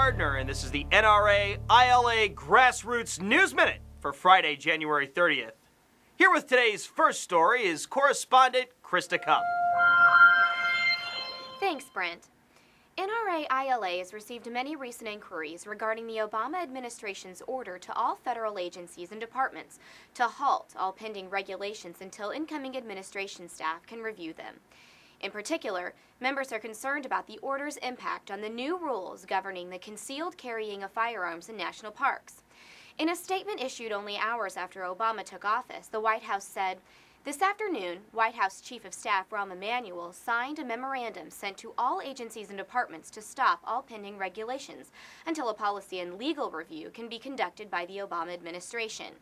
Gardner, and this is the NRA-ILA Grassroots News Minute for Friday, January 30th. Here with today's first story is correspondent Krista Cupp. Thanks, Brent. NRA-ILA has received many recent inquiries regarding the Obama administration's order to all federal agencies and departments to halt all pending regulations until incoming administration staff can review them. In particular, members are concerned about the order's impact on the new rules governing the concealed carrying of firearms in national parks. In a statement issued only hours after Obama took office, the White House said, "This afternoon, White House Chief of Staff Rahm Emanuel signed a memorandum sent to all agencies and departments to stop all pending regulations until a policy and legal review can be conducted by the Obama administration."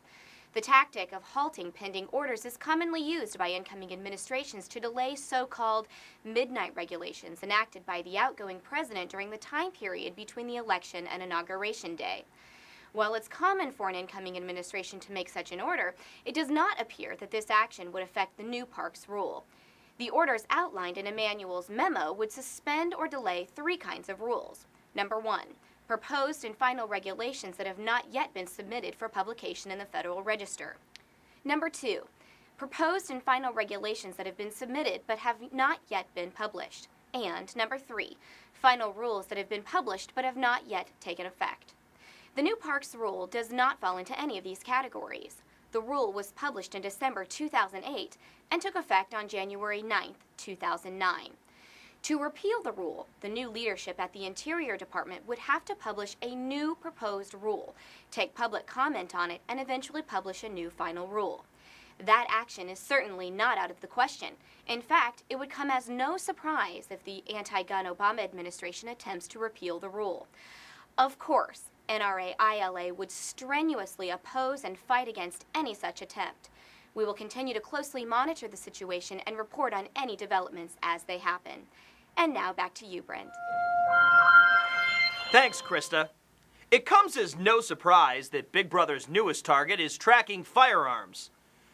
The tactic of halting pending orders is commonly used by incoming administrations to delay so-called midnight regulations enacted by the outgoing president during the time period between the election and Inauguration Day. While it's common for an incoming administration to make such an order, it does not appear that this action would affect the new parks rule. The orders outlined in Emanuel's memo would suspend or delay three kinds of rules. Number one, proposed and final regulations that have not yet been submitted for publication in the Federal Register. Number two, proposed and final regulations that have been submitted but have not yet been published. And number three, final rules that have been published but have not yet taken effect. The new parks rule does not fall into any of these categories. The rule was published in December 2008 and took effect on January 9, 2009. To repeal the rule, the new leadership at the Interior Department would have to publish a new proposed rule, take public comment on it, and eventually publish a new final rule. That action is certainly not out of the question. In fact, it would come as no surprise if the anti-gun Obama administration attempts to repeal the rule. Of course, NRA-ILA would strenuously oppose and fight against any such attempt. We will continue to closely monitor the situation and report on any developments as they happen. And now back to you, Brent. Thanks, Krista. It comes as no surprise that Big Brother's newest target is tracking firearms.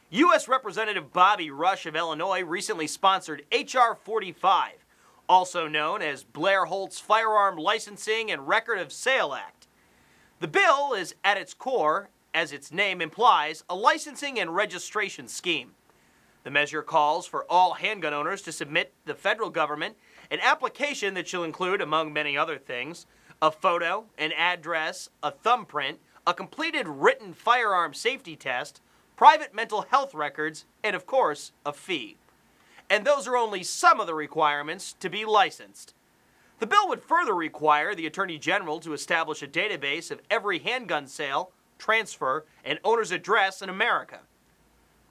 U.S. Representative Bobby Rush of Illinois recently sponsored H.R. 45, also known as Blair Holt's Firearm Licensing and Record of Sale Act. The bill is, at its core, as its name implies, a licensing and registration scheme. The measure calls for all handgun owners to submit to the federal government an application that shall include, among many other things, a photo, an address, a thumbprint, a completed written firearm safety test, private mental health records, and, of course, a fee. And those are only some of the requirements to be licensed. The bill would further require the Attorney General to establish a database of every handgun sale, transfer, and owner's address in America.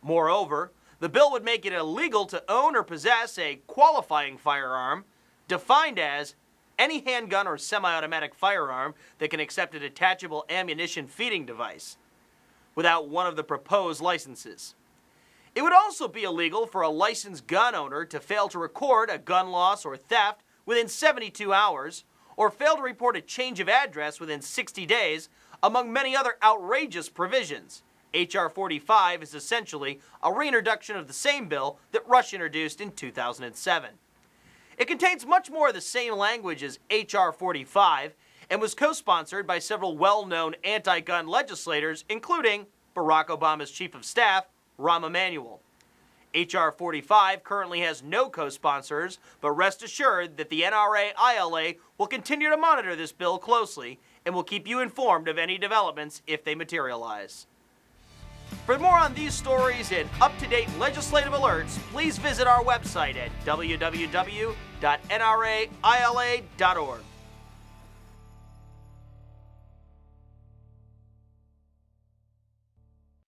Moreover, the bill would make it illegal to own or possess a qualifying firearm, defined as any handgun or semi-automatic firearm that can accept a detachable ammunition feeding device, without one of the proposed licenses. It would also be illegal for a licensed gun owner to fail to record a gun loss or theft within 72 hours, or fail to report a change of address within 60 days, among many other outrageous provisions. H.R. 45 is essentially a reintroduction of the same bill that Rush introduced in 2007. It contains much more of the same language as H.R. 45 and was co-sponsored by several well-known anti-gun legislators, including Barack Obama's Chief of Staff, Rahm Emanuel. H.R. 45 currently has no co-sponsors, but rest assured that the NRA-ILA will continue to monitor this bill closely and will keep you informed of any developments if they materialize. For more on these stories and up-to-date legislative alerts, please visit our website at www.nraila.org.